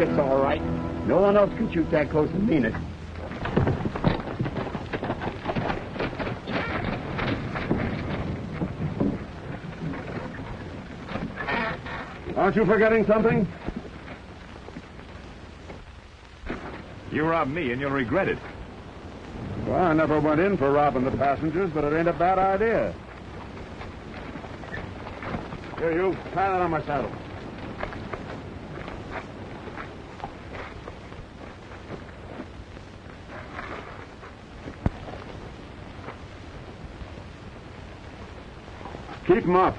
It's all right. No one else can shoot that close and mean it. Aren't you forgetting something? You robbed me, and you'll regret it. Well, I never went in for robbing the passengers, but it ain't a bad idea. Here, you. Tie that on my saddle. Keep him up.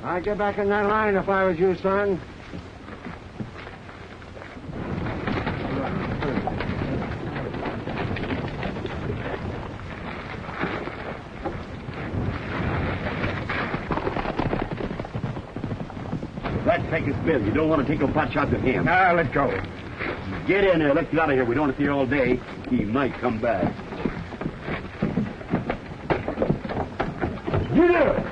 I'd get back in that line if I was you, son. That Pecos Bill. You don't want to take a pot shot at him. Now, let go. Get in there. Let's get out of here. We don't want to see you all day. He might come back. Get in!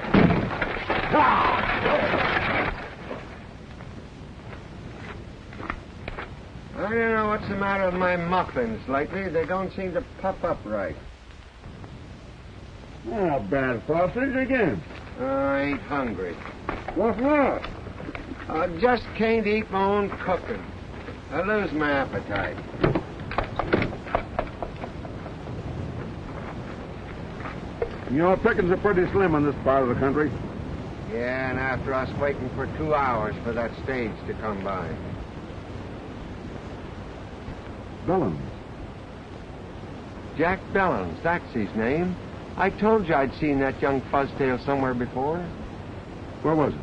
I don't know what's the matter with my muffins lately. They don't seem to puff up right. Oh, bad sausage again. I ain't hungry. What's wrong? I just can't eat my own cooking. I lose my appetite. You know, pickings are pretty slim in this part of the country. Yeah, and after us waiting for 2 hours for that stage to come by. Bellins. Jack Bellins, that's his name. I told you I'd seen that young fuzztail somewhere before. Where was it?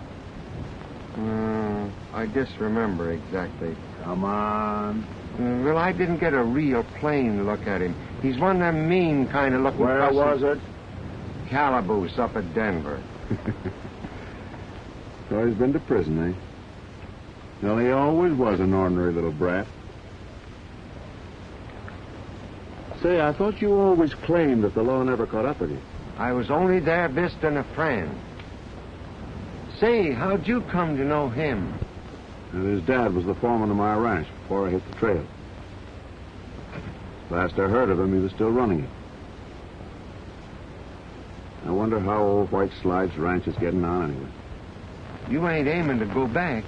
I disremember exactly. Come on. Well, I didn't get a real plain look at him. He's one of them mean kind of looking Where was it? Calaboose up at Denver. So he's been to prison, eh? Well, he always was an ordinary little brat. Say, I thought you always claimed that the law never caught up with you. I was only there visiting a friend. Say, how'd you come to know him? And his dad was the foreman of my ranch before I hit the trail. Last I heard of him, he was still running it. I wonder how old White Slide's ranch is getting on anyway. You ain't aiming to go back.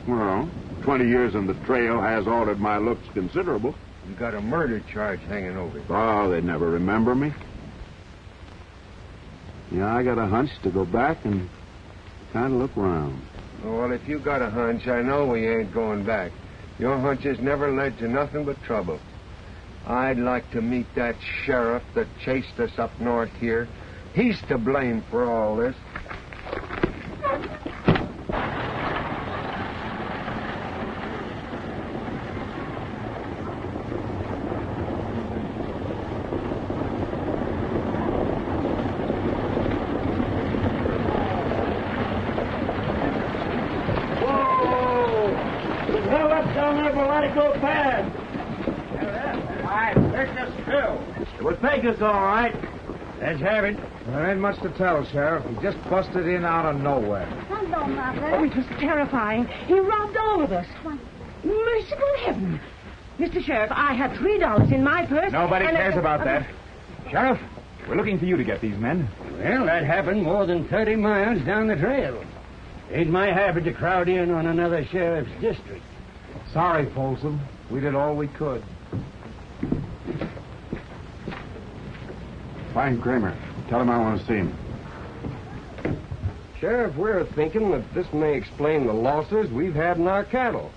Well, 20 years on the trail has altered my looks considerable. You got a murder charge hanging over you. Oh, they'd never remember me. Yeah, I got a hunch to go back and kind of look around. Well, if you got a hunch, I know we ain't going back. Your hunches never led to nothing but trouble. I'd like to meet that sheriff that chased us up north here. He's to blame for all this. Us all right. Let's have it. There ain't much to tell, Sheriff. He just busted in out of nowhere. Hello, Mother. Oh, it was terrifying. He robbed all of us. Why, merciful heaven. Mr. Sheriff, I had $3 in my purse. Nobody cares about that. Sheriff, we're looking for you to get these men. Well, that happened more than 30 miles down the trail. Ain't my habit to crowd in on another sheriff's district. Sorry, Folsom. We did all we could. Find Kramer. Tell him I want to see him. Sheriff, we're thinking that this may explain the losses we've had in our cattle.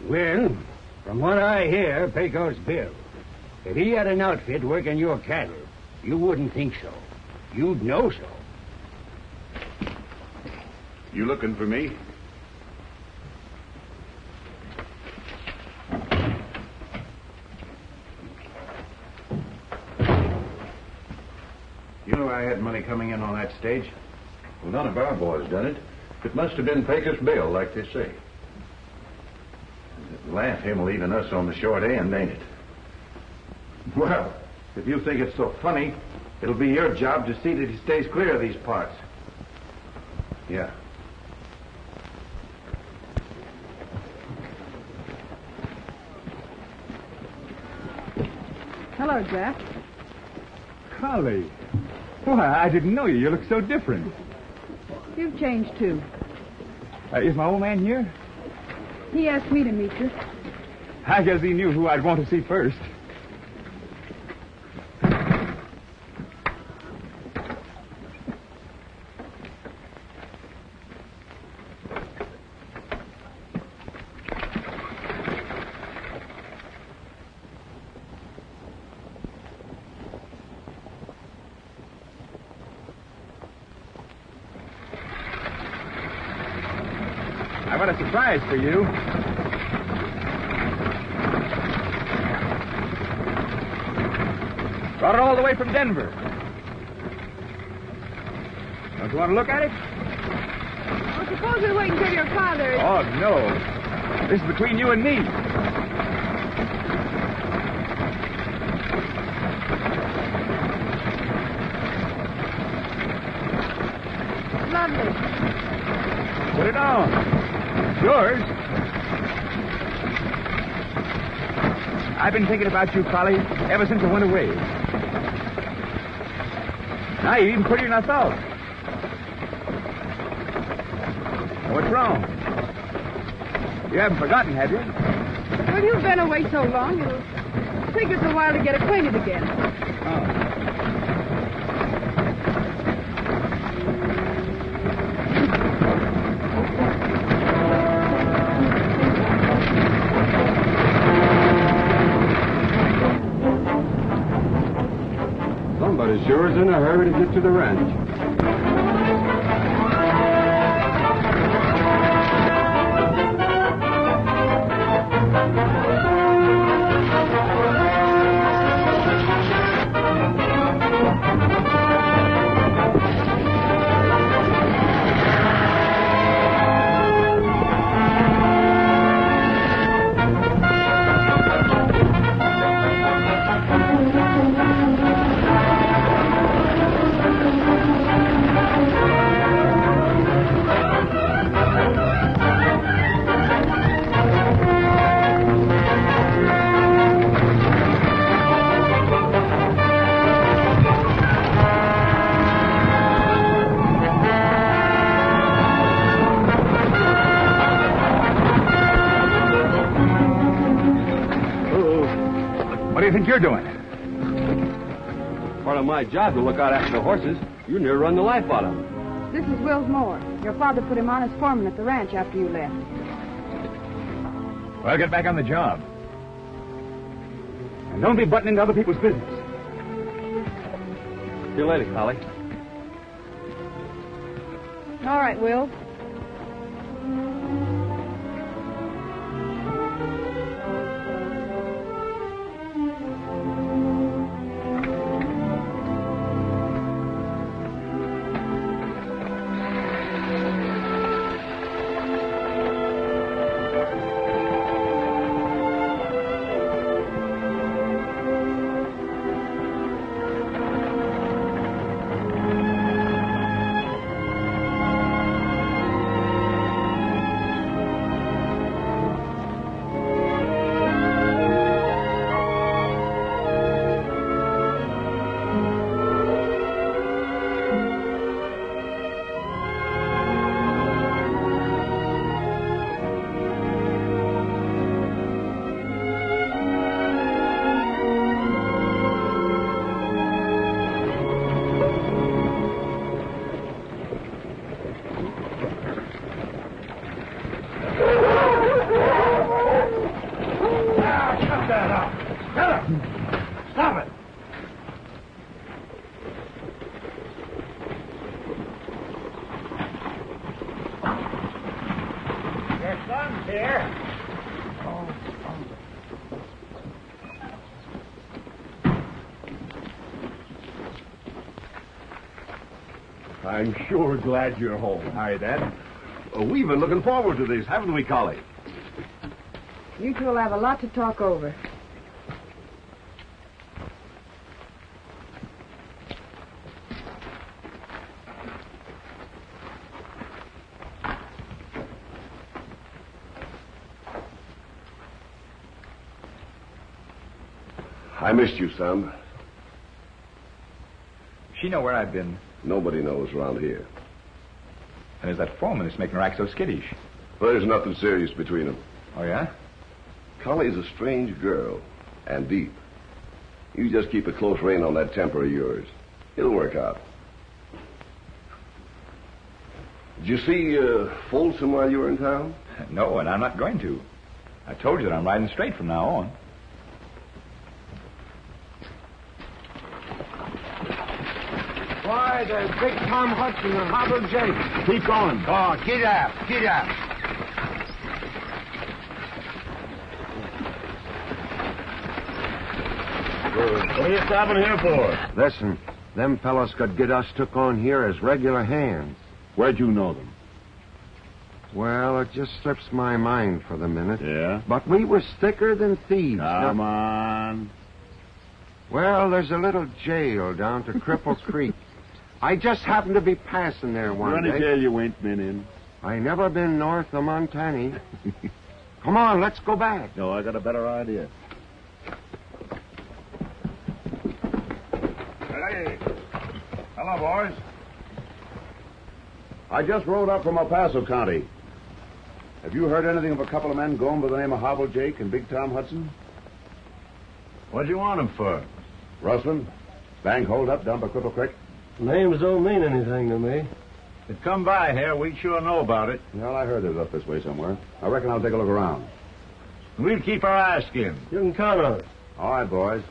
Well, from what I hear, Pecos Bill, if he had an outfit working your cattle, you wouldn't think so. You'd know so. You looking for me? You know I had money coming in on that stage? Well, none of our boys done it. It must have been Pecos Bill, like they say. Laugh him leaving us on the short end, ain't it? Well, if you think it's so funny, it'll be your job to see that he stays clear of these parts. Yeah. Hello, Jack. Golly. Why, I didn't know you. You look so different. You've changed, too. Is my old man here? He asked me to meet you. I guess he knew who I'd want to see first. I've got a surprise for you. Brought it all the way from Denver. Don't you want to look at it? Well, suppose we wait until your father is... Oh, no. This is between you and me. Lovely. Put it on. It's yours. I've been thinking about you, Polly, ever since I went away. Now you're even prettier than I thought. What's wrong? You haven't forgotten, have you? Well, you've been away so long, it'll take us a while to get acquainted again. Oh. Somebody sure is in a hurry to get to the ranch. What do you think you're doing? Part of my job to look out after the horses. You near run the life out of them. This is Will's mower. Your father put him on as foreman at the ranch after you left. Well, get back on the job. And don't be butting into other people's business. See you later, Collie. All right, Will. I'm sure glad you're home. Hi, Dad. We've been looking forward to this, haven't we, Collie? You two will have a lot to talk over. I missed you, son. She know where I've been. Nobody knows around here. And there's that foreman that's making her act so skittish. Well, there's nothing serious between them. Oh, yeah? Collie's a strange girl, and deep. You just keep a close rein on that temper of yours. It'll work out. Did you see Folsom while you were in town? No, and I'm not going to. I told you that I'm riding straight from now on. Why, there's Big Tom Hudson and Hobble Jake. Keep going. Oh, get up, get up. What are you stopping here for? Listen, them fellows could get us took on here as regular hands. Where'd you know them? Well, it just slips my mind for the minute. Yeah? But we was thicker than thieves. Come on. Well, there's a little jail down to Cripple Creek. I just happened to be passing there one day. Tell you ain't been in. I never been north of Montana. Come on, let's go back. No, I got a better idea. Hey. Hello, boys. I just rode up from El Paso County. Have you heard anything of a couple of men going by the name of Hobble Jake and Big Tom Hudson? What do you want them for? Rustling. Bank holdup down by Cripple Creek. Names don't mean anything to me. If it come by here, we'd sure know about it. Well, I heard it was up this way somewhere. I reckon I'll take a look around. We'll keep our eyes skinned. You can count on it. All right, boys.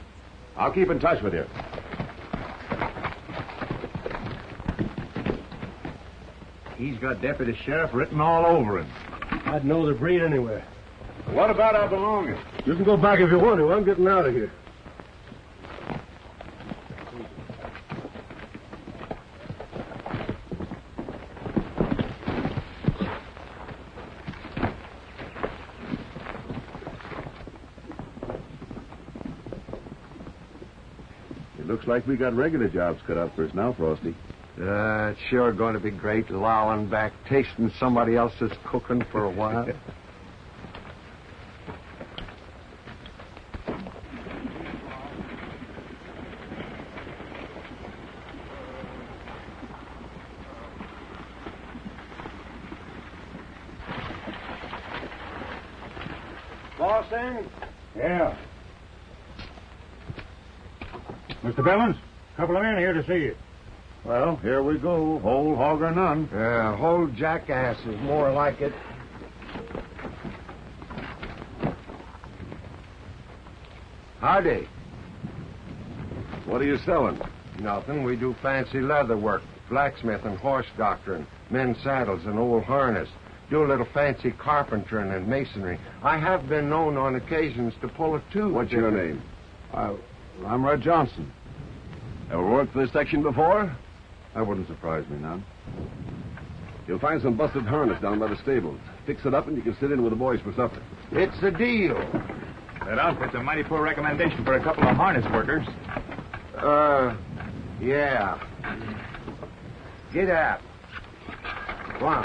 I'll keep in touch with you. He's got deputy sheriff written all over him. I'd know the breed anywhere. What about our belongings? You can go back if you want to. I'm getting out of here. Looks like we got regular jobs cut out for us now, Frosty. It's sure going to be great lolling back, tasting somebody else's cooking for a while. Boston? Yeah. Mr. Billings, a couple of men here to see you. Well, here we go. Whole hog or none. Yeah, whole jackass is more like it. Howdy. What are you selling? Nothing. We do fancy leather work. blacksmith and horse doctoring, mend saddles and old harness, do a little fancy carpentering and masonry. I have been known on occasions to pull a tooth. What's your name? I'm Red Johnson. Ever worked for this section before? That wouldn't surprise me none. You'll find some busted harness down by the stables. Fix it up and you can sit in with the boys for supper. It's a deal. That outfit's a mighty poor recommendation for a couple of harness workers. Yeah. Get out. Go on.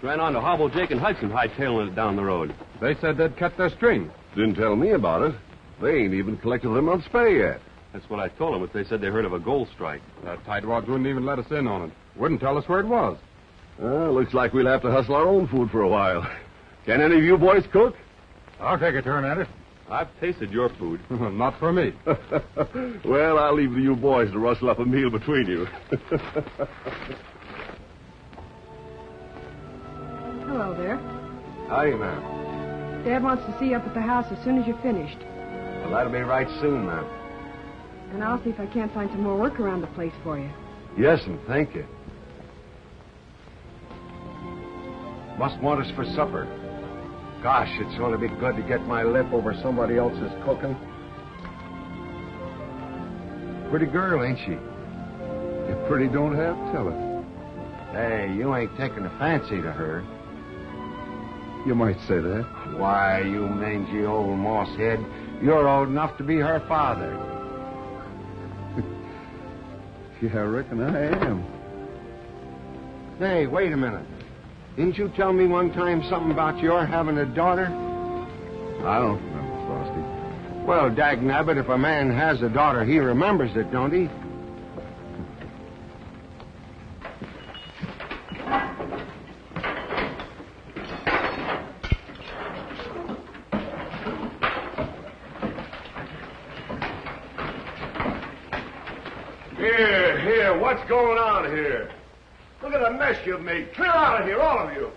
Ran on to Hobble, Jake, and Hudson hightailing it down the road. They said they'd cut their string. Didn't tell me about it. They ain't even collected their month's pay yet. That's what I told them, but they said they heard of a gold strike. The tightwads wouldn't even let us in on it. Wouldn't tell us where it was. Looks like we'll have to hustle our own food for a while. Can any of you boys cook? I'll take a turn at it. I've tasted your food. Not for me. Well, I'll leave you boys to rustle up a meal between you. Hello there. Howdy, ma'am. Dad wants to see you up at the house as soon as you're finished. Well, that'll be right soon, ma'am. And I'll see if I can't find some more work around the place for you. Yes, and thank you. Must want us for supper. Gosh, it's going to be good to get my lip over somebody else's cooking. Pretty girl, ain't she? If pretty don't have, tell it. Hey, you ain't taking a fancy to her. You might say that. Why, you mangy old moss head, you're old enough to be her father. Yeah, I reckon I am. Hey, wait a minute. Didn't you tell me one time something about your having a daughter? I don't remember, Frosty. Well, dagnabbit, if a man has a daughter, he remembers it, don't he? Here, what's going on here? Look at the mess you've made. Clear out of here, all of you.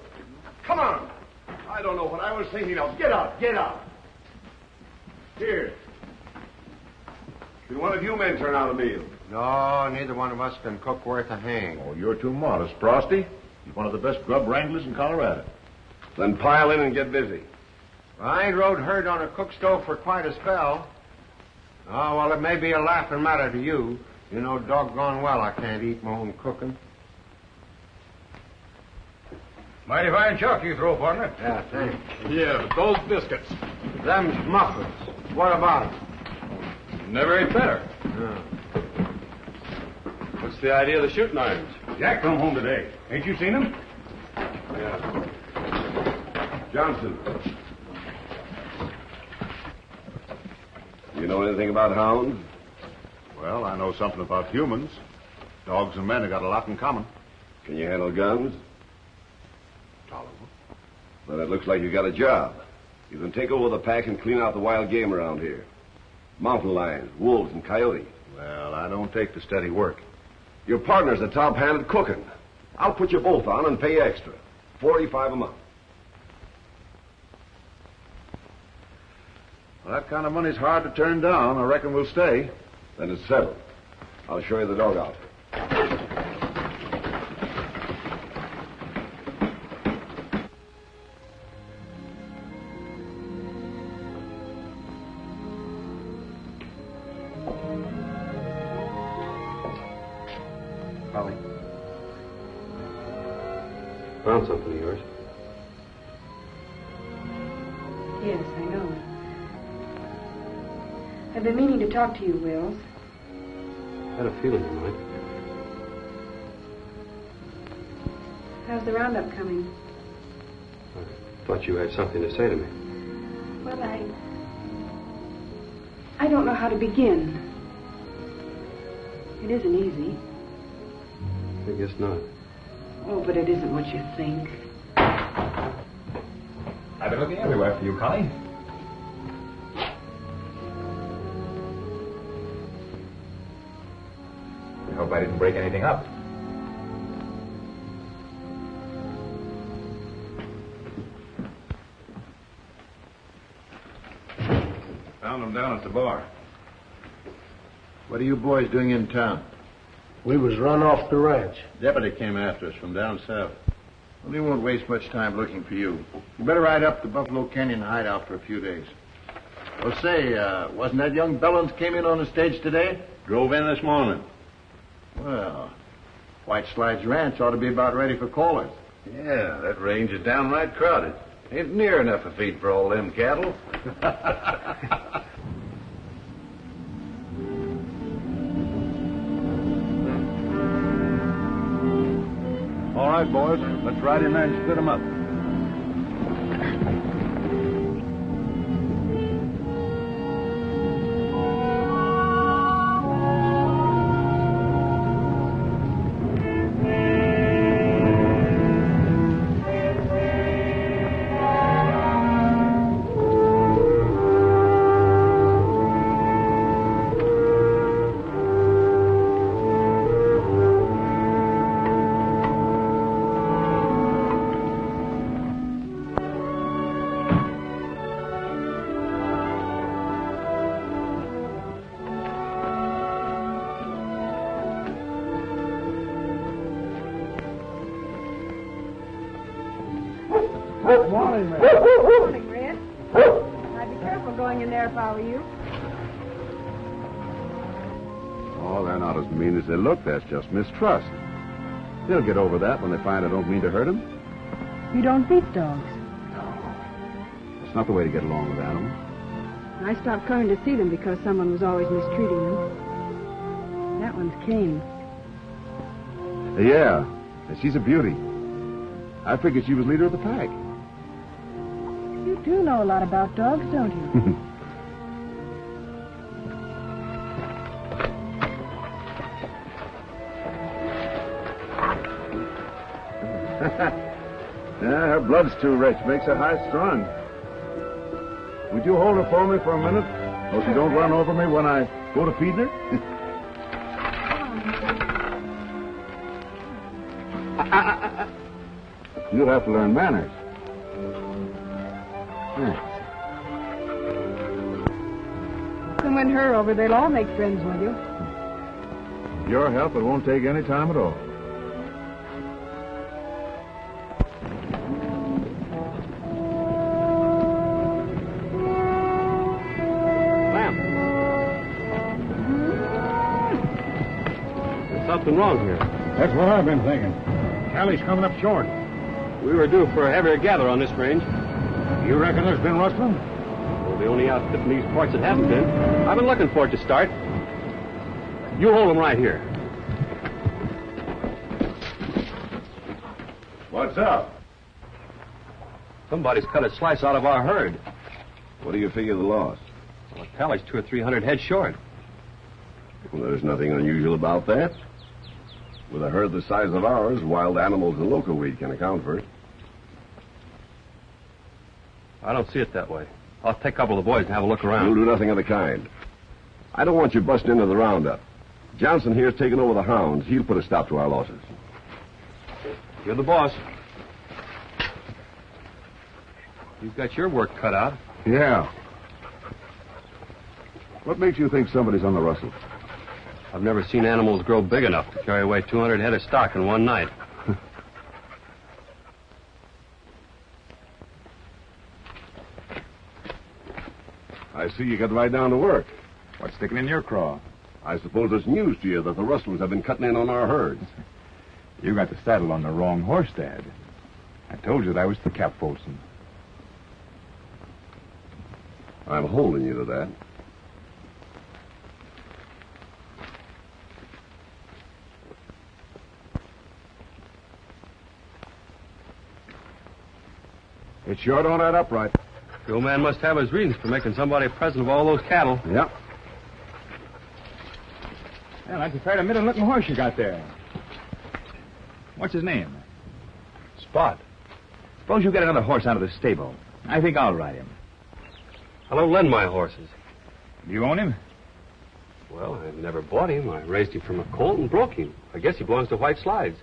Come on. I don't know what I was thinking of. Get out, get out. Here. Can one of you men turn out a meal? No, neither one of us can cook worth a hang. Oh, you're too modest, Frosty. You're one of the best grub wranglers in Colorado. Then pile in and get busy. I ain't rode herd on a cook stove for quite a spell. Oh, well, it may be a laughing matter to you. You know doggone well I can't eat my own cooking. Mighty fine chuck you throw, partner. Yeah, thanks. Yeah, but those biscuits. Them's muffins. What about them? Never ate better. What's the idea of the shooting irons? Jack come home today. Ain't you seen him? Yeah. Johnson. You know anything about hounds? Well, I know something about humans. Dogs and men have got a lot in common. Can you handle guns? Tolerable. Then it looks like you got a job. You can take over the pack and clean out the wild game around here. Mountain lions, wolves, and coyotes. Well, I don't take to steady work. Your partner's a top hand at cooking. I'll put you both on and pay extra. $45 a month. Well, that kind of money's hard to turn down. I reckon we'll stay. Then it's settled. I'll show you the dog out. Polly. Found something of yours. Yes, I know. I've been meaning to talk to you, Wills. I had a feeling you might. How's the roundup coming? I thought you had something to say to me. Well, I don't know how to begin. It isn't easy. I guess not. Oh, but it isn't what you think. I've been looking everywhere for you, Connie. Hope I didn't break anything up. Found him down at the bar. What are you boys doing in town? We was run off the ranch. Deputy came after us from down south. Well, he won't waste much time looking for you. You better ride up to Buffalo Canyon hideout for a few days. Well, say, wasn't that young Bellins came in on the stage today? Drove in this morning. Well, White Slides Ranch ought to be about ready for callers. Yeah, that range is downright crowded. Ain't near enough a feed for all them cattle. All right, boys. Let's ride in there and split them up. Morning, Red. I'd be careful going in there if I were you. Oh, they're not as mean as they look. That's just mistrust. They'll get over that when they find I don't mean to hurt them. You don't beat dogs. No. It's not the way to get along with animals. I stopped coming to see them because someone was always mistreating them. That one's Kane. Yeah. She's a beauty. I figured she was leader of the pack. You do know a lot about dogs, don't you? Yeah, her blood's too rich. Makes her high strung. Would you hold her for me for a minute? So she don't run over me when I go to feed her? You'll have to learn manners. Come win her over, they'll all make friends with you. With your help, it won't take any time at all. There's something wrong here. That's what I've been thinking. Callie's coming up short. We were due for a heavier gather on this range. You reckon there's been rustling? Well, the only outfit in these parts that haven't been. I've been looking for it to start. You hold them right here. What's up? Somebody's cut a slice out of our herd. What do you figure the loss? Well, the tally's 200 or 300 head short. Well, there's nothing unusual about that. With a herd the size of ours, wild animals and local weed can account for it. I don't see it that way. I'll take a couple of the boys and have a look around. You'll do nothing of the kind. I don't want you busting into the roundup. Johnson here's taking over the hounds. He'll put a stop to our losses. You're the boss. You've got your work cut out. Yeah. What makes you think somebody's on the rustle? I've never seen animals grow big enough to carry away 200 head of stock in one night. I see you got right down to work. What's sticking in your craw? I suppose it's news to you that the rustlers have been cutting in on our herds. You got the saddle on the wrong horse, Dad. I told you that was the Cap Folsom. I'm holding you to that. It sure don't add up right. The old man must have his reasons for making somebody a present of all those cattle. Yep. Yeah, that's a fairly middle-looking horse you got there. What's his name? Spot. Suppose you get another horse out of the stable. I think I'll ride him. I don't lend my horses. Do you own him? Well, I've never bought him. I raised him from a colt and broke him. I guess he belongs to White Slides.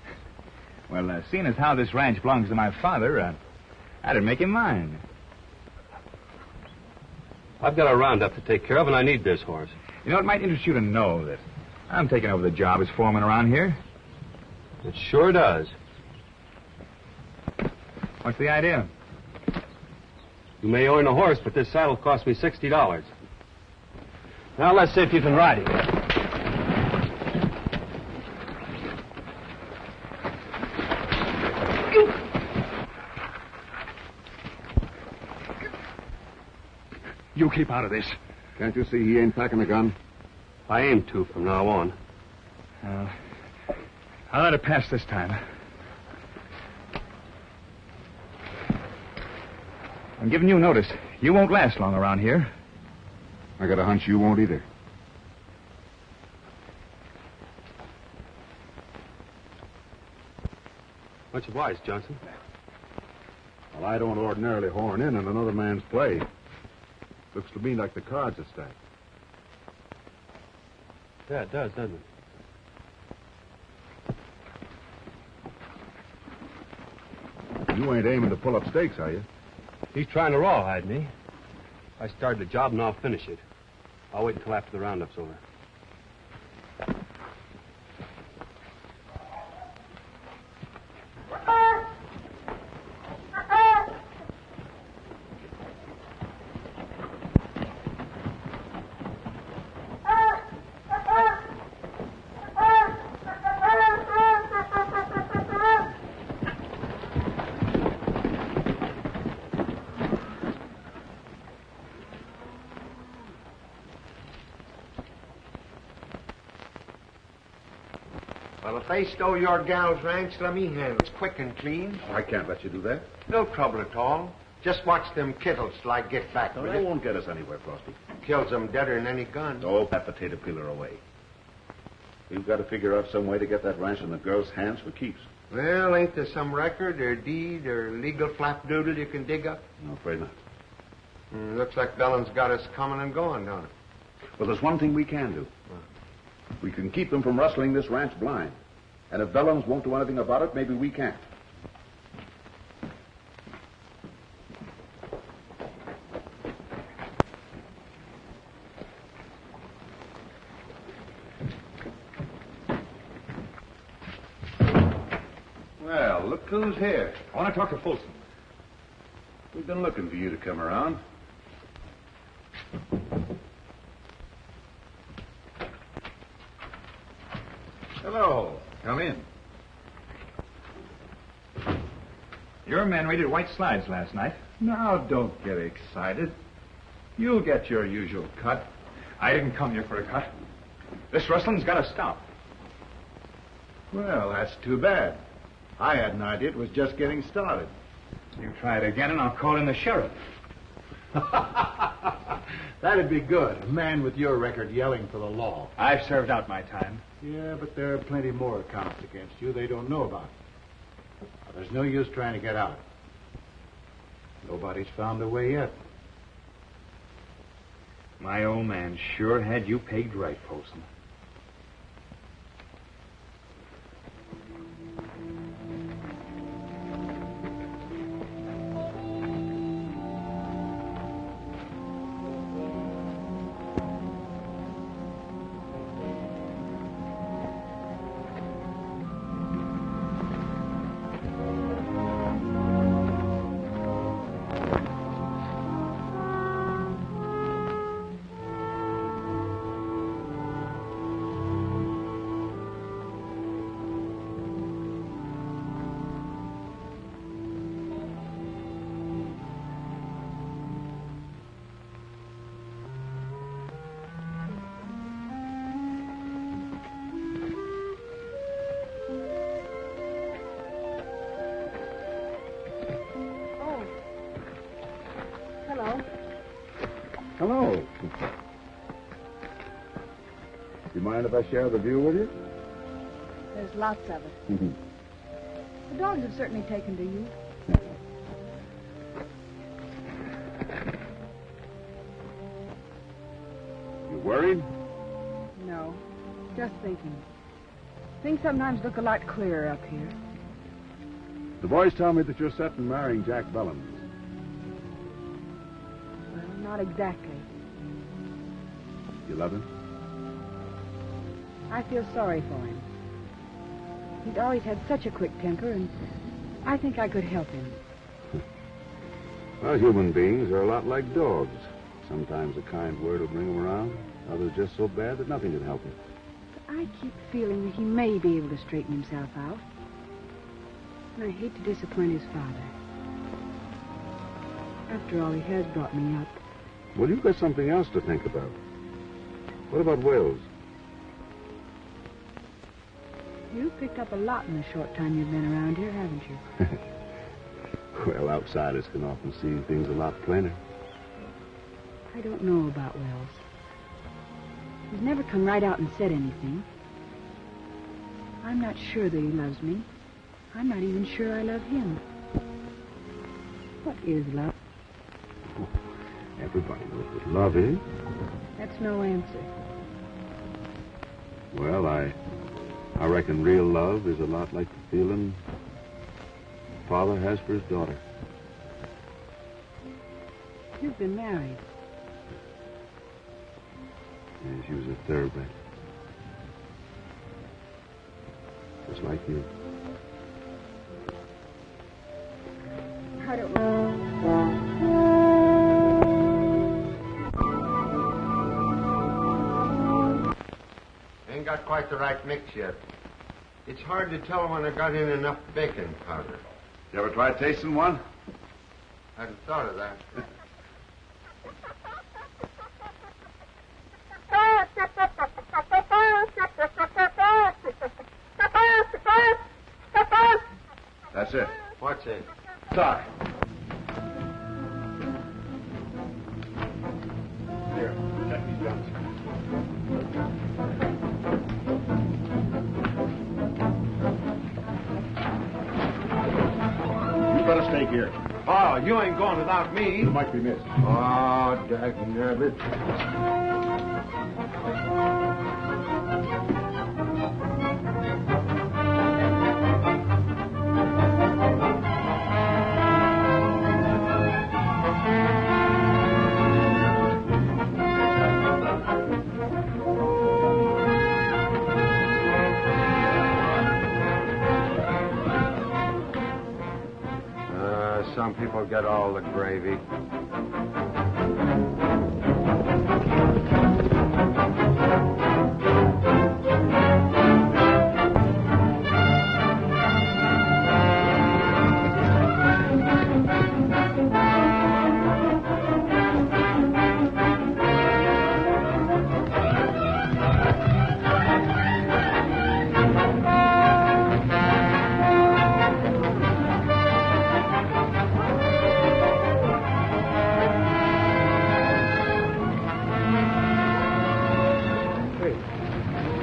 Well, seeing as how this ranch belongs to my father, I'd make him mine. I've got a roundup to take care of, and I need this horse. You know, it might interest you to know that I'm taking over the job as foreman around here. It sure does. What's the idea? You may own a horse, but this saddle cost me $60. Now, let's see if you can ride it. You keep out of this. Can't you see he ain't packing a gun? I aim to from now on. I'll let it pass this time. I'm giving you notice. You won't last long around here. I got a hunch you won't either. Much obliged, Johnson. Well, I don't ordinarily horn in on another man's play. Looks to me like the cards are stacked. Yeah, it does, doesn't it? You ain't aiming to pull up stakes, are you? He's trying to rawhide me. I started the job, and I'll finish it. I'll wait until after the roundup's over. Well, if they stole your gal's ranch, let me handle it. It's quick and clean. I can't let you do that. No trouble at all. Just watch them kittles till I get back with They it. won't get us anywhere, Frosty. Kills them deader than any gun. Oh, that potato peeler away. We've got to figure out some way to get that ranch in the girl's hands for keeps. Well, ain't there some record or deed or legal flapdoodle you can dig up? No, afraid not. Looks like Bellen's got us coming and going, don't it? Well, there's one thing we can do. We can keep them from rustling this ranch blind. And if Bellons won't do anything about it, maybe we can't. Well, look who's here. I want to talk to Folsom. We've been looking for you to come around. Hello. Come in. Your men raided White Slides last night. Now, don't get excited. You'll get your usual cut. I didn't come here for a cut. This rustling's got to stop. Well, that's too bad. I had an idea it was just getting started. You try it again, and I'll call in the sheriff. That'd be good. A man with your record yelling for the law. I've served out my time. Yeah, but there are plenty more accounts against you they don't know about. Now, there's no use trying to get out. Nobody's found a way yet. My old man sure had you pegged right, Folsom. Hello. You mind if I share the view with you? There's lots of it. The dogs have certainly taken to you. You worried? Just thinking. Things sometimes look a lot clearer up here. The boys tell me that you're set on marrying Jack Bellens. Well, not exactly. You love him? I feel sorry for him. He's always had such a quick temper, and I think I could help him. Well, human beings are a lot like dogs. Sometimes a kind word will bring them around. Others just so bad that nothing can help them. But I keep feeling that he may be able to straighten himself out. And I hate to disappoint his father. After all, he has brought me up. Well, you've got something else to think about. What about Wills? You've picked up a lot in the short time you've been around here, haven't you? Well, outsiders can often see things a lot plainer. I don't know about Wells. He's never come right out and said anything. I'm not sure that he loves me. I'm not even sure I love him. What is love? Oh, everybody knows what love is. That's no answer. Well, I reckon real love is a lot like the feeling a father has for his daughter. You've been married. Yeah, she was a thoroughbred. Just like you. I don't know. Ain't got quite the right mix yet. It's hard to tell when I got in enough baking powder. You ever tried tasting one? Hadn't thought of that. That's it. What's it? Talk. Here, check these guns. You better stay here. Oh, you ain't going without me. You might be missed. Oh, dagnabbit. Some people get all the gravy.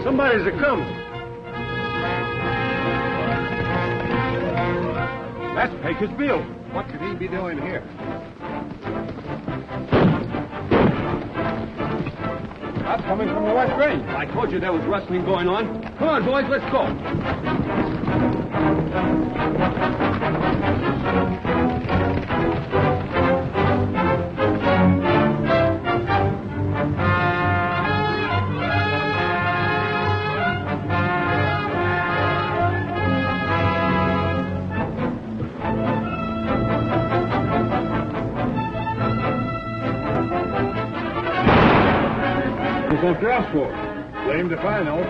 Somebody's a-coming. That's Baker's Bill. What could he be doing here? That's coming from the west range. I told you there was rustling going on. Come on, boys, let's go. What's after us for? Blamed if I know.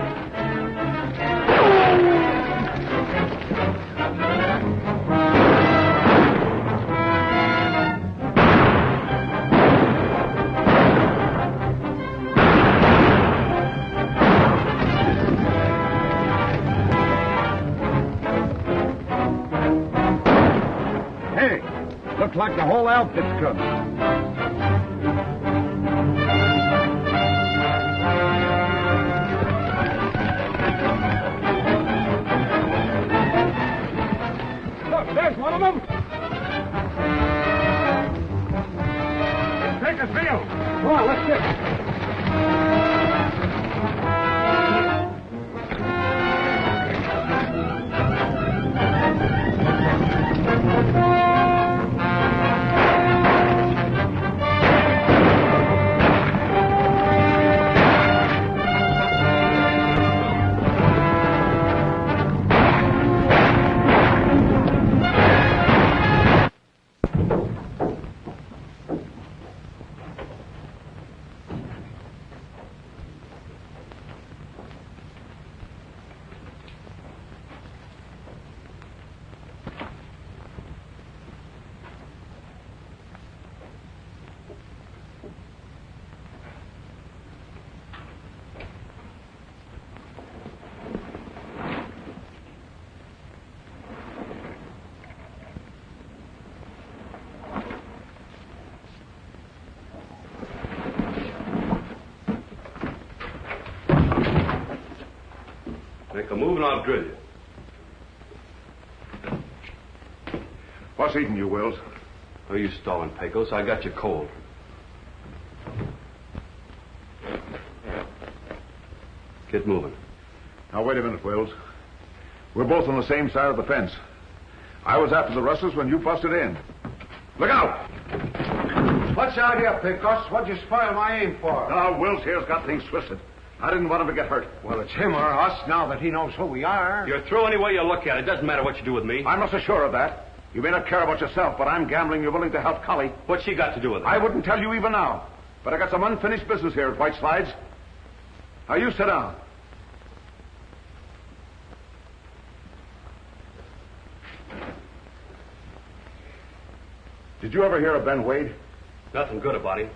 Hey, looks like the whole outfit's coming. There's one of them. Take us, Bill. Come on, let's get Make a move and I'll drill you. What's eating you, Wills? Oh, you stalling, Pecos. I got you cold. Get moving. Now, wait a minute, Wills. We're both on the same side of the fence. I was after the rustlers when you busted in. Look out! What's the idea, Pecos? What'd you spoil my aim for? Now, Wills here's got things twisted. I didn't want him to get hurt. Well, it's him or us now that he knows who we are. You're through any way you look at it. Doesn't matter what you do with me. I'm not so sure of that. You may not care about yourself, but I'm gambling you're willing to help Collie. What's she got to do with it? I wouldn't tell you even now. But I got some unfinished business here at White Slides. Now, you sit down. Did you ever hear of Ben Wade? Nothing good about him.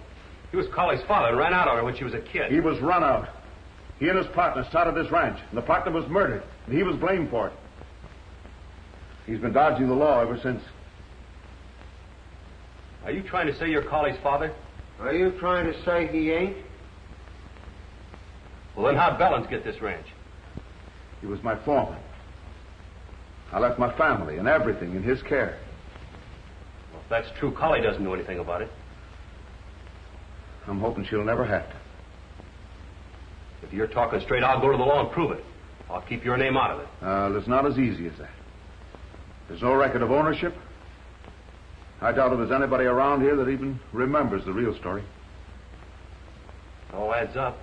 He was Collie's father and ran out on her when she was a kid. He was run out. He and his partner started this ranch, and the partner was murdered, and he was blamed for it. He's been dodging the law ever since. Are you trying to say you're Collie's father? Are you trying to say he ain't? Well, then how'd Bellins get this ranch? He was my foreman. I left my family and everything in his care. Well, if that's true, Collie doesn't know anything about it. I'm hoping she'll never have to. If you're talking straight, I'll go to the law and prove it. I'll keep your name out of it. It's not as easy as that. There's no record of ownership. I doubt if there's anybody around here that even remembers the real story. It all adds up.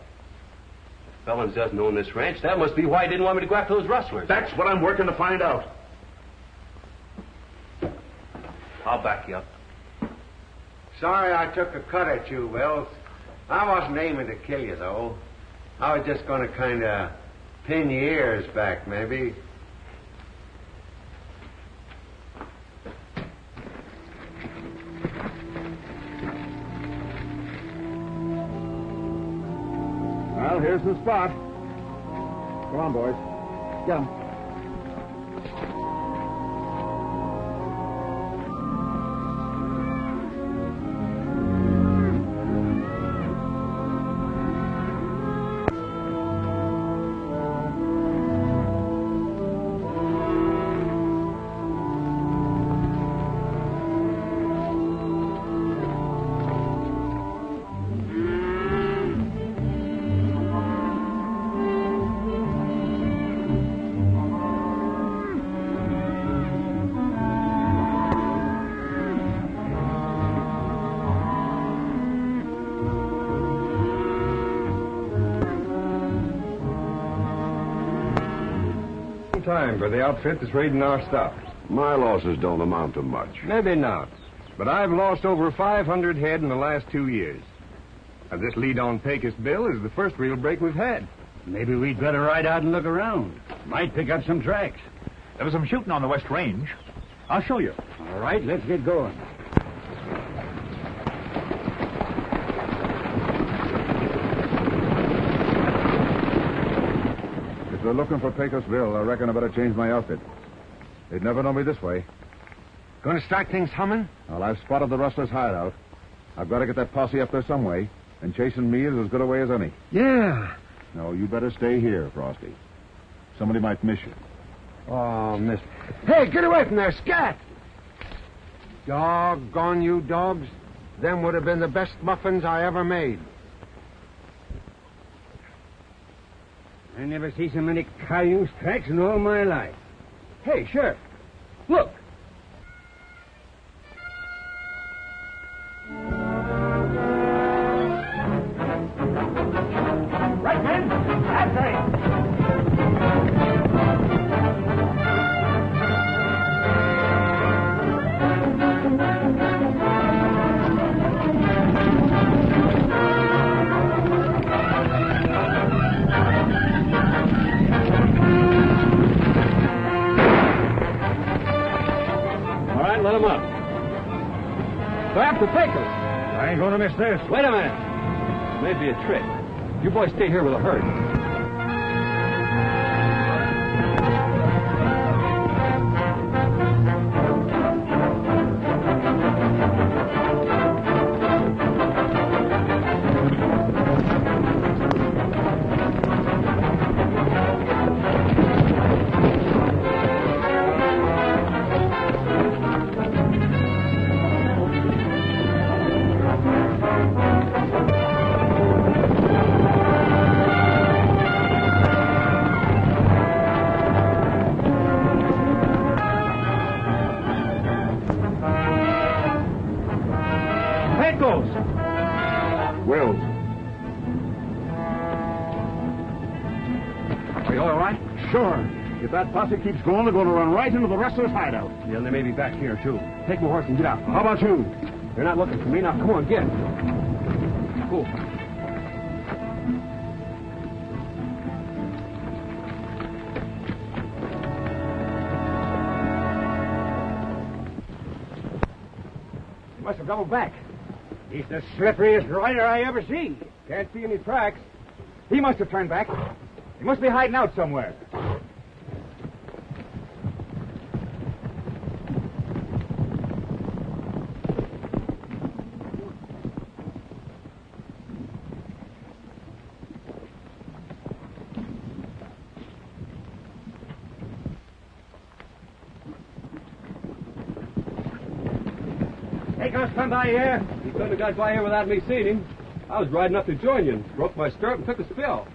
If Bellins doesn't own this ranch, that must be why he didn't want me to go after those rustlers. That's what I'm working to find out. I'll back you up. Sorry I took a cut at you, Wills. I wasn't aiming to kill you, though. I was just going to kind of pin your ears back, maybe. Well, here's the spot. Come on, boys. Yeah. Time for the outfit that's raiding our stuff. My losses don't amount to much. Maybe not. But I've lost over 500 head in the last 2 years. Now, this lead on Pecos Bill is the first real break we've had. Maybe we'd better ride out and look around. Might pick up some tracks. There was some shooting on the West Range. I'll show you. All right, let's get going. If they're looking for Pecos Bill, I reckon I better change my outfit. They'd never know me this way. Going to start things humming? Well, I've spotted the rustlers' hideout. I've got to get that posse up there some way, and chasing me is as good a way as any. Yeah. No, you better stay here, Frosty. Somebody might miss you. Oh, miss. Hey, get away from there, scat! Doggone you dogs. Them would have been the best muffins I ever made. I never see so many cayuse tracks in all my life. Hey, Sheriff, look. Right, men? That way! Let him up. Go after Pecos. I ain't going to miss this. Wait a minute. Maybe a trick. You boys stay here with the herd. sure. If that posse keeps going, they're going to run right into the rustlers' hideout. Yeah, and they may be back here, too. Take my horse and get out. How about you? They're not looking for me. Now, come on, get. Cool. He must have doubled back. He's the slipperiest rider I ever see. Can't see any tracks. He must have turned back. He must be hiding out somewhere. Pecos come by here? He couldn't have got by here without me seeing him. I was riding up to join you and broke my stirrup and took a spill.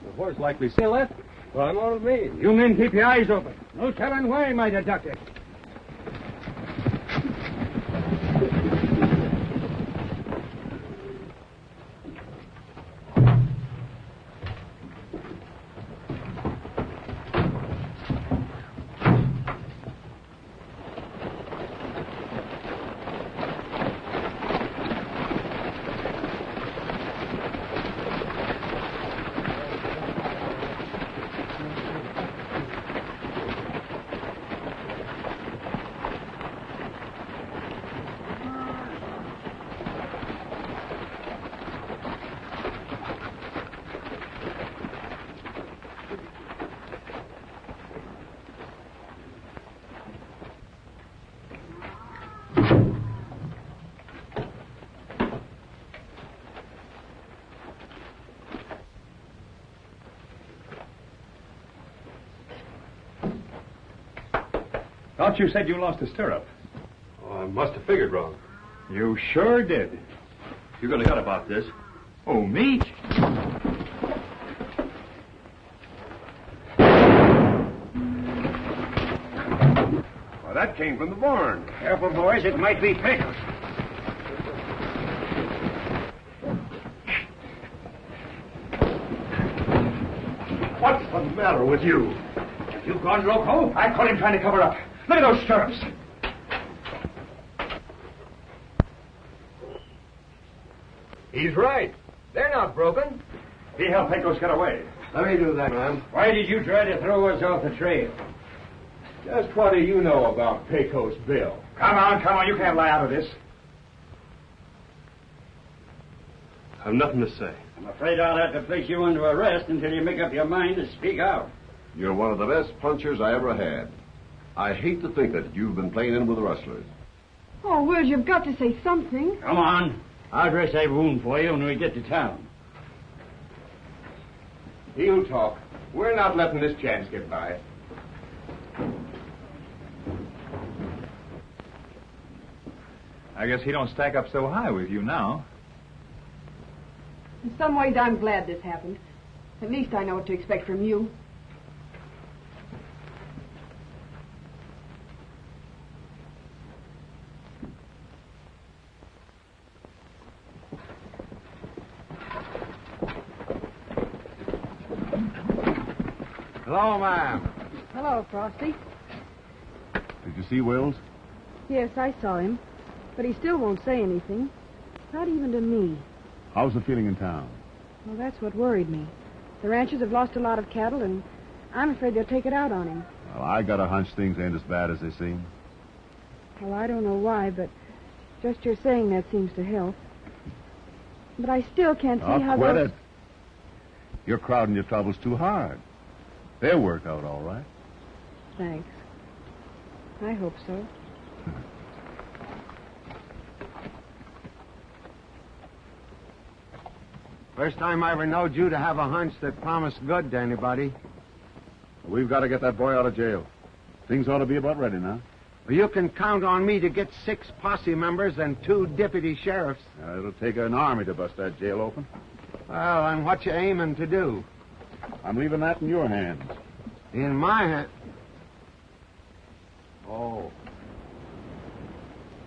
The horse likely still left. Well, I'm on me. You men keep your eyes open. No telling where he might have ducked it. Thought you said you lost a stirrup. Oh, I must have figured wrong. You sure did. You're going to cut about this. Oh, me? Well, that came from the barn. Careful, boys. It might be Pecos. What's the matter with you? You gone loco? I caught him trying to cover up. Look at those stirrups. He's right. They're not broken. He helped Pecos get away. Let me do that, ma'am. Why did you try to throw us off the trail? Just what do you know about Pecos Bill? Come on. You can't lie out of this. I've nothing to say. I'm afraid I'll have to place you under arrest until you make up your mind to speak out. You're one of the best punchers I ever had. I hate to think that you've been playing in with the rustlers. Oh, Will, you've got to say something. Come on. I'll dress that wound for you when we get to town. He'll talk. We're not letting this chance get by. I guess he don't stack up so high with you now. In some ways, I'm glad this happened. At least I know what to expect from you. Hello, ma'am. Hello, Frosty. Did you see Wills? Yes, I saw him. But he still won't say anything. Not even to me. How's the feeling in town? Well, that's what worried me. The ranchers have lost a lot of cattle, and I'm afraid they'll take it out on him. Well, I got a hunch things ain't as bad as they seem. Well, I don't know why, but just your saying that seems to help. But I still can't see how quit those... it. You're crowding your troubles too hard. They'll work out all right. Thanks. I hope so. First time I ever knowed you to have a hunch that promised good to anybody. We've got to get that boy out of jail. Things ought to be about ready now. Well, you can count on me to get 6 posse members and 2 deputy sheriffs. It'll take an army to bust that jail open. Well, and what you aiming to do? I'm leaving that in your hands. In my hand? Oh.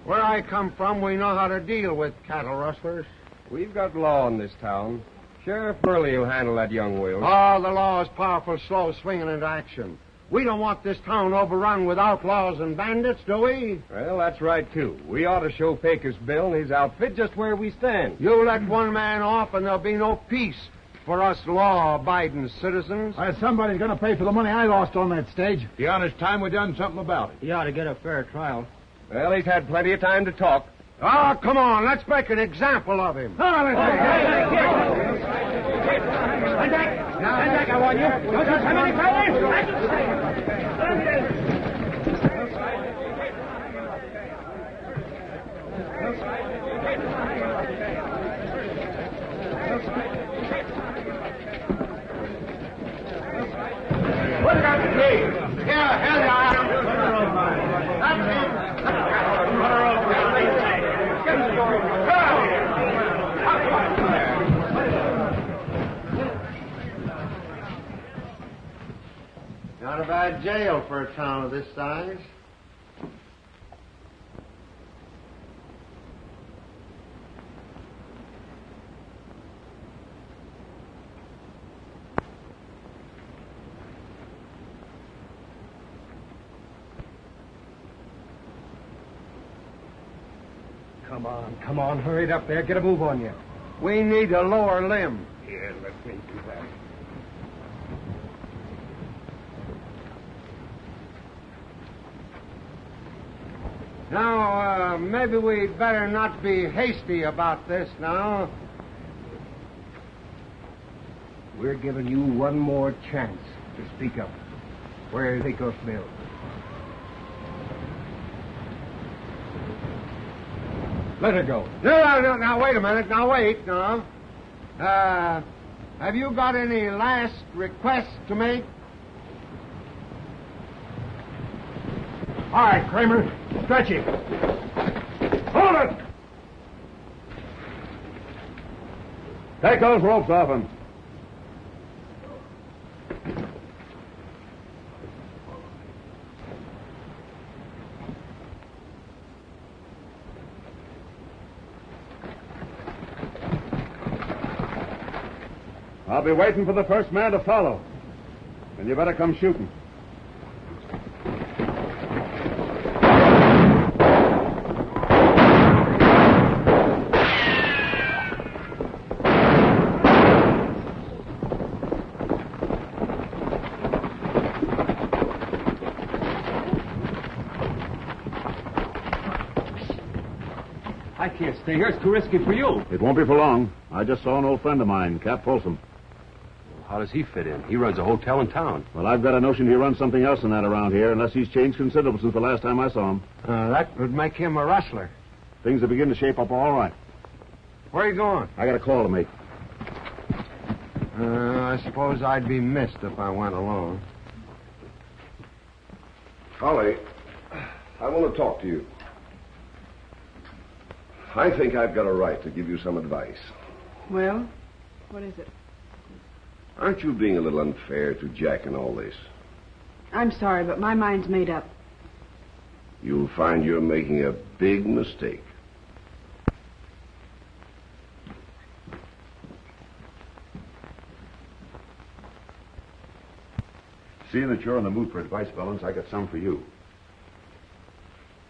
Where I come from, we know how to deal with cattle rustlers. We've got law in this town. Sheriff Burley will handle that young Wills. Oh, the law is powerful slow swinging into action. We don't want this town overrun with outlaws and bandits, do we? Well, that's right, too. We ought to show Pecos Bill and his outfit just where we stand. You let one man off and there'll be no peace for us law-abiding citizens. Somebody's going to pay for the money I lost on that stage. Yeah, it's time we done something about it. He ought to get a fair trial. Well, he's had plenty of time to talk. Oh, come on. Let's make an example of him. Stand back, I warn you. Don't you come any Put it on the gate. Yeah, hell yeah. That's it. Put her over. Not a bad jail for a town of this size. Come on, hurry it up there. Get a move on you. We need a lower limb. Here, let me do that. Now, maybe we'd better not be hasty about this now. We're giving you one more chance to speak up. Where's Pecos Bill? Let her go. No, now, wait a minute. Now, wait, now. Have you got any last requests to make? All right, Kramer. Stretch him. Hold it! Take those ropes off him. I'll be waiting for the first man to follow. And you better come shooting. I can't stay here. It's too risky for you. It won't be for long. I just saw an old friend of mine, Cap Folsom. How does he fit in? He runs a hotel in town. Well, I've got a notion he runs something else than that around here, unless he's changed considerable since the last time I saw him. That would make him a rustler. Things are beginning to shape up all right. Where are you going? I got a call to make. I suppose I'd be missed if I went alone. Holly, I want to talk to you. I think I've got a right to give you some advice. Well, what is it? Aren't you being a little unfair to Jack in all this? I'm sorry, but my mind's made up. You'll find you're making a big mistake. Seeing that you're in the mood for advice, Bellins, I got some for you.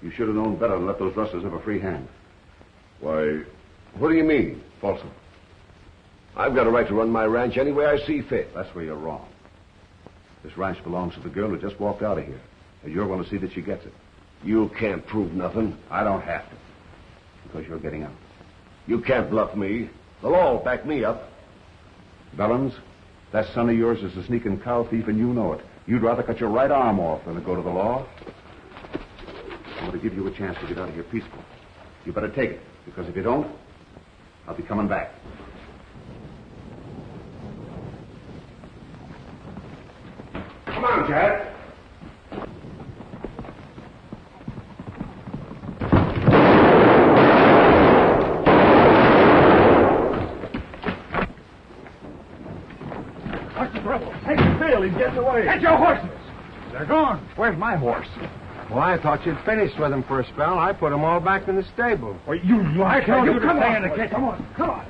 You should have known better than let those rustlers have a free hand. Why, what do you mean? Folsom. I've got a right to run my ranch any way I see fit. That's where you're wrong. This ranch belongs to the girl who just walked out of here. And you're going to see that she gets it. You can't prove nothing. I don't have to. Because you're getting out. You can't bluff me. The law will back me up. Bellins, that son of yours is a sneaking cow thief, and you know it. You'd rather cut your right arm off than to go to the law. I'm going to give you a chance to get out of here peaceful. You better take it, because if you don't, I'll be coming back. Come on, Jack. What's the trouble? Hey, Bill, he's getting away. Get your horses. They're gone. Where's my horse? Well, I thought you'd finished with them for a spell. I put them all back in the stable. Well, you liar. You Come come on. on. Come on.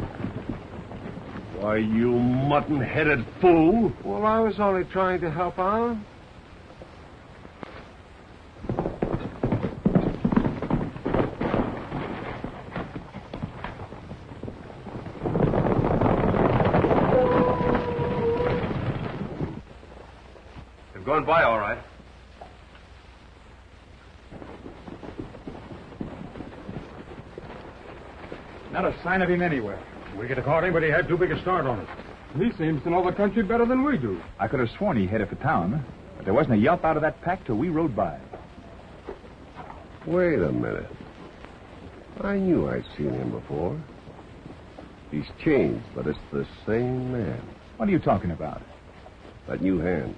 Well, Why, you mutton-headed fool. Well, I was only trying to help out. They've gone by all right. Not a sign of him anywhere. We could have caught him, but he had too big a start on us. He seems to know the country better than we do. I could have sworn he headed for town, but there wasn't a yelp out of that pack till we rode by. Wait a minute. I knew I'd seen him before. He's changed, but it's the same man. What are you talking about? That new hand.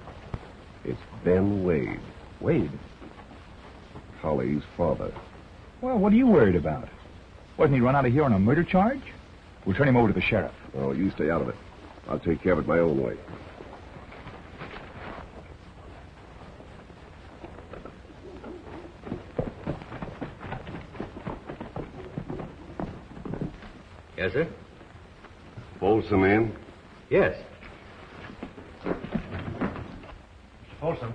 It's Ben Wade. Wade? Holly's father. Well, what are you worried about? Wasn't he run out of here on a murder charge? We'll turn him over to the sheriff. Oh, you stay out of it. I'll take care of it my own way. Yes, sir? Folsom in? Yes. Folsom.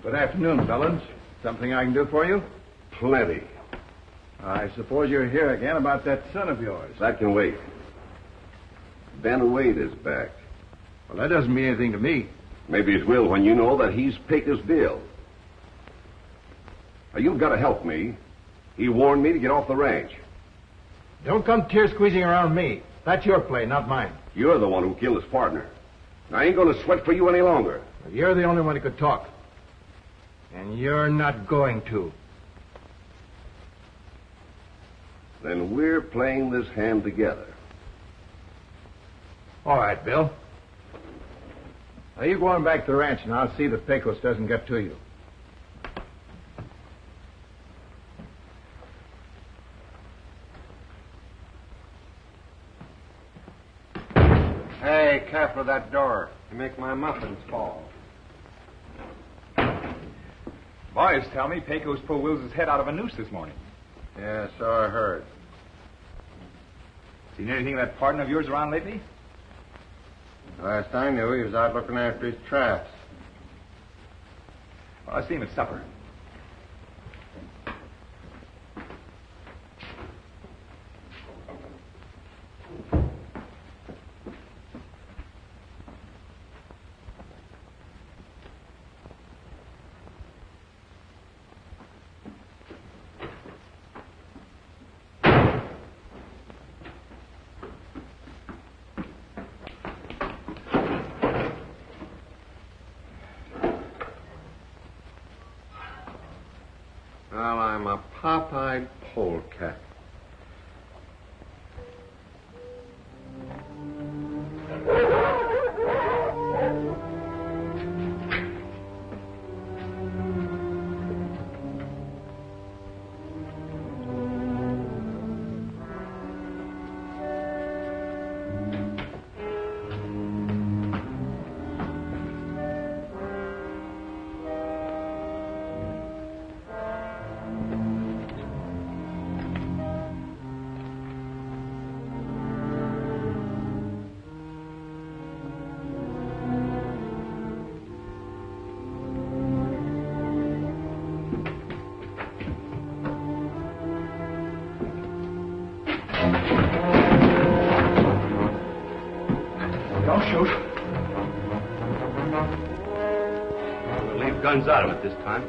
Good afternoon, Bellins. Something I can do for you? Plenty. I suppose you're here again about that son of yours. That can wait. Ben Wade is back. Well, that doesn't mean anything to me. Maybe it will when you know that he's Pecos Bill. Now, you've got to help me. He warned me to get off the ranch. Don't come tear-squeezing around me. That's your play, not mine. You're the one who killed his partner. I ain't going to sweat for you any longer. You're the only one who could talk. And you're not going to. Then we're playing this hand together. All right, Bill. Now, you go on back to the ranch, and I'll see that Pecos doesn't get to you. Hey, careful of that door. You make my muffins fall. Boys tell me Pecos pulled Will's head out of a noose this morning. Yeah, so I heard. Seen anything of that partner of yours around lately? Last I knew, he was out looking after his traps. Well, I see him at supper. Well, I'm a pop-eyed polecat. Don't shoot. We'll leave guns out of it this time.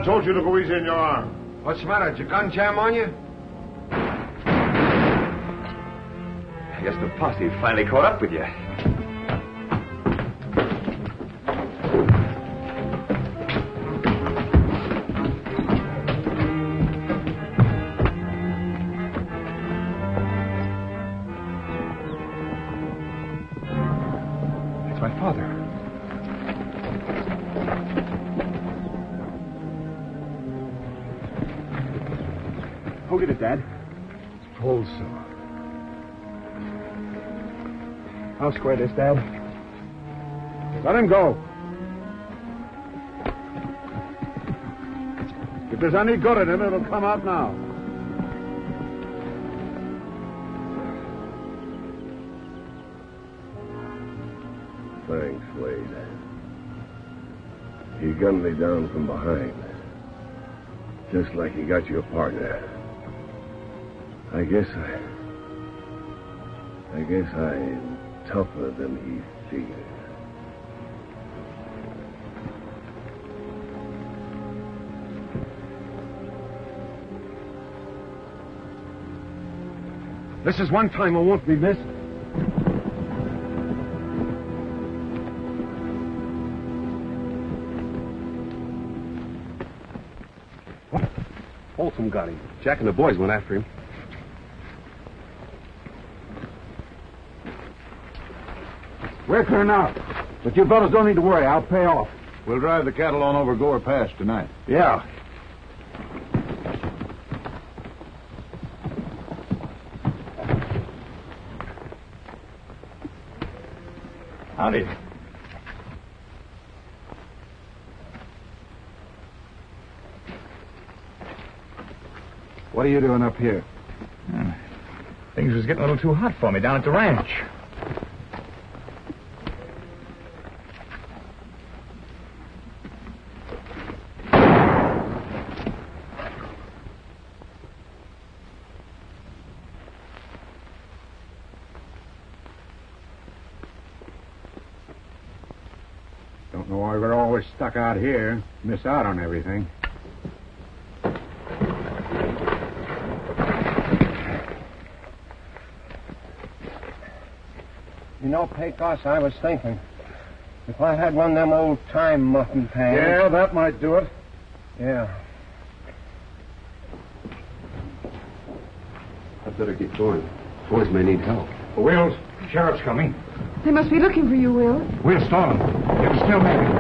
told you to go easy in your arm. What's the matter? Did your gun jam on you? I guess the posse finally caught up with you. It's my father. Who did it, Dad? Folsom. I'll square this, Dad. Let him go. If there's any good in him, it'll come out now. Thanks, Wade. He gunned me down from behind. Just like he got your partner. I guess I'm tougher than he feels. This is one time I won't be missed. Folsom got him. Jack and the boys went after him. We're clear now. But you fellas don't need to worry. I'll pay off. We'll drive the cattle on over Gore Pass tonight. Yeah. Howdy. What are you doing up here? Things was getting a little too hot for me down at the ranch. Don't know why we're always stuck out here. Miss out on everything. You know, Pecos, I was thinking, if I had one of them old-time muffin pans... Yeah, that might do it. Yeah. I'd better get going. Boys may need help. Wills, sheriff's coming. They must be looking for you, Will. We'll stall them. They can still make it.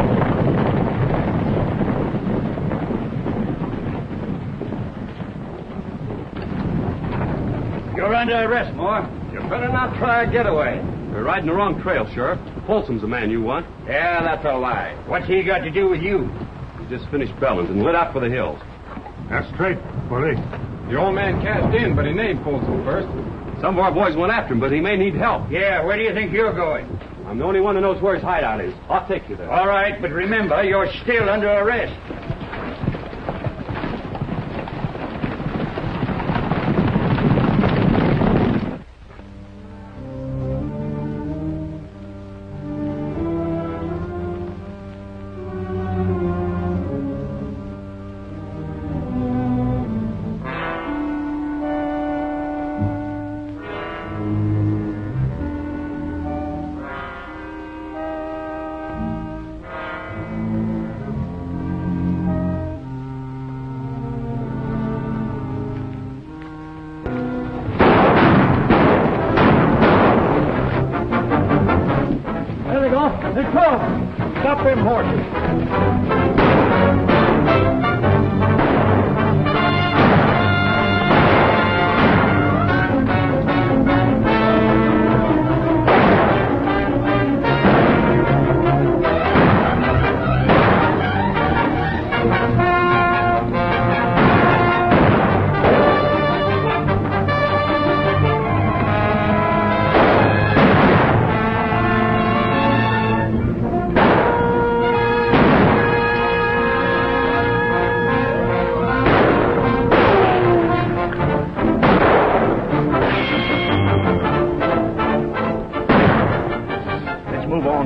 You're under arrest, Moore. You better not try a getaway. You're riding the wrong trail, Sheriff. Folsom's the man you want. Yeah, that's a lie. What's he got to do with you? He just finished Bellins and lit out for the hills. That's straight, Bully. The old man cashed in, but he named Folsom first. Some of our boys went after him, but he may need help. Yeah, where do you think you're going? I'm the only one who knows where his hideout is. I'll take you there. All right, but remember, you're still under arrest. Stop them horses.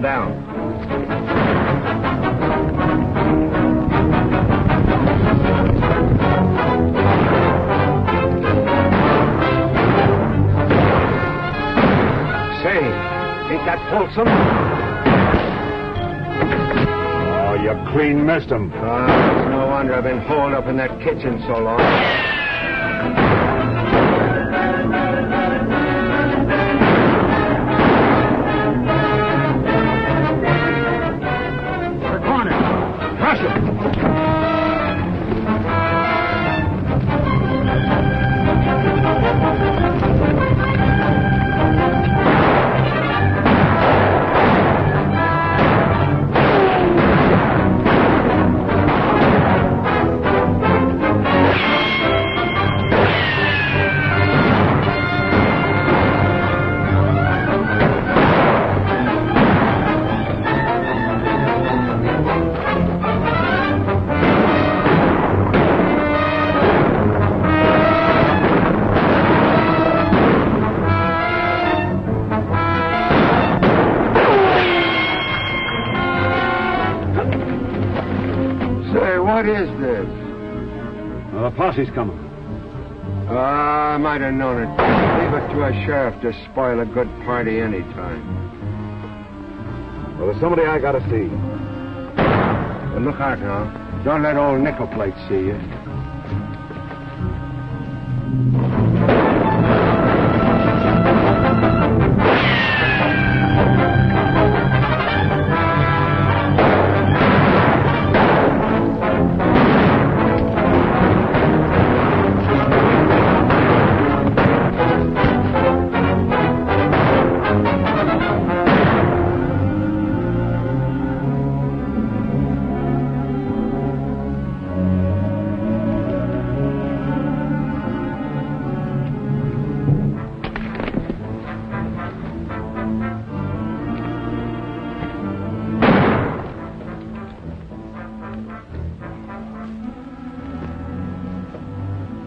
Down. that, Folsom? Oh, you clean missed him. It's no wonder I've been holed up in that kitchen so long. We're cornered. Crush him. What is this? Well, the posse's coming. I might have known it. Leave it to a sheriff to spoil a good party any time. Well, there's somebody I gotta see. But look out now. Don't let old Nickel Plate see you.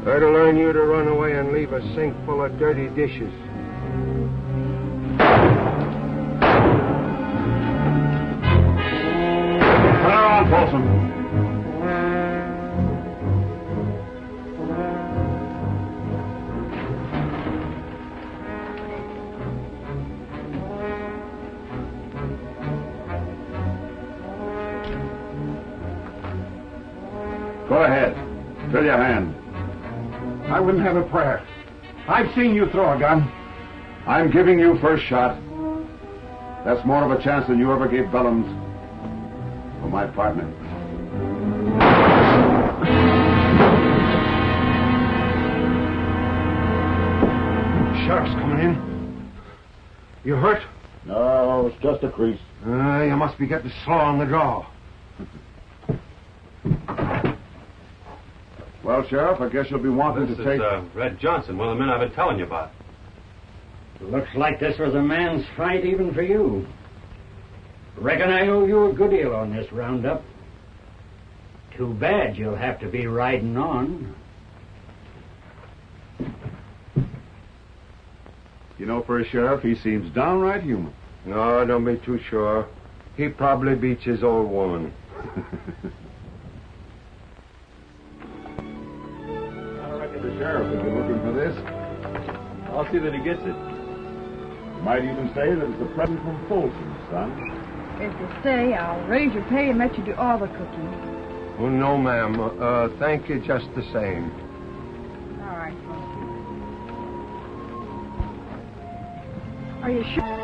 Better learn you to run away and leave a sink full of dirty dishes. Turn around, Folsom. Go ahead. Fill your hand. I wouldn't have a prayer. I've seen you throw a gun. I'm giving you first shot. That's more of a chance than you ever gave Bellums or my partner. Sheriff's coming in. You hurt? No, it's just a crease. You must be getting slow on the draw. Well, Sheriff, I guess you'll be wanting to take... This is Red Johnson, one of the men I've been telling you about. Looks like this was a man's fight even for you. Reckon I owe you a good deal on this roundup. Too bad you'll have to be riding on. You know, for a sheriff, he seems downright human. No, don't be too sure. He probably beats his old woman. The sheriff will be looking for this. I'll see that he gets it. You might even say that it's a present from Folsom, son. If you stay, I'll raise your pay and let you do all the cooking. Oh, no, ma'am. Thank you just the same. All right. Are you sure?